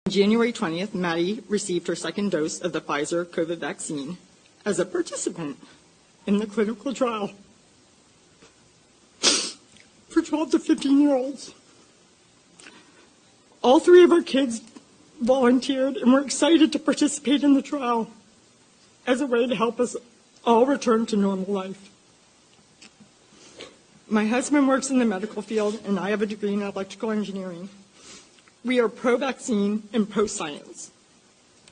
On January 20th, Maddie received her second dose of the Pfizer COVID vaccine as a participant in the clinical trial for 12 to 15-year-olds. All three of our kids volunteered and were excited to participate in the trial as a way to help us all return to normal life. My husband works in the medical field, and I have a degree in electrical engineering. We are pro-vaccine and pro-science,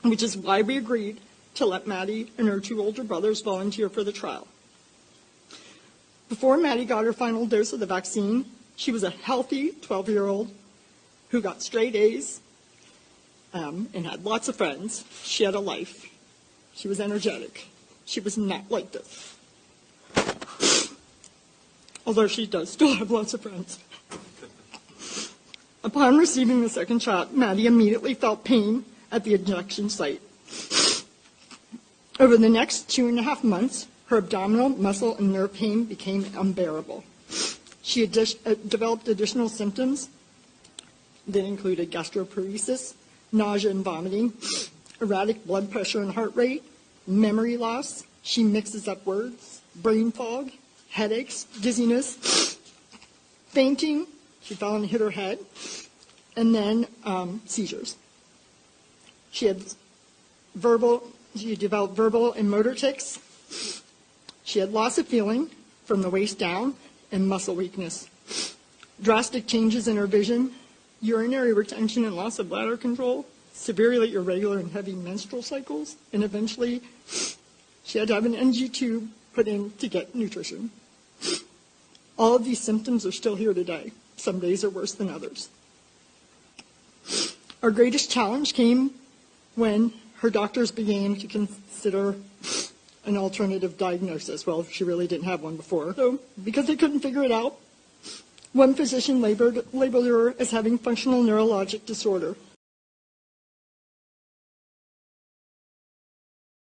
which is why we agreed to let Maddie and her two older brothers volunteer for the trial. Before Maddie got her final dose of the vaccine, she was a healthy 12-year-old who got straight A's and had lots of friends. She had a life. She was energetic. She was not like this. Although she does still have lots of friends. Upon receiving the second shot, Maddie immediately felt pain at the injection site. Over the next 2.5 months, her abdominal, muscle, and nerve pain became unbearable. She had developed additional symptoms that included gastroparesis, nausea and vomiting, erratic blood pressure and heart rate, memory loss. She mixes up words, brain fog, headaches, dizziness, fainting. She fell and hit her head, and then seizures. She developed verbal and motor tics. She had loss of feeling from the waist down and muscle weakness. Drastic changes in her vision, urinary retention and loss of bladder control, severely irregular and heavy menstrual cycles, and eventually she had to have an NG tube put in to get nutrition. All of these symptoms are still here today. Some days are worse than others. Our greatest challenge came when her doctors began to consider an alternative diagnosis. Well, she really didn't have one before. So, because they couldn't figure it out, one physician labeled her as having functional neurologic disorder.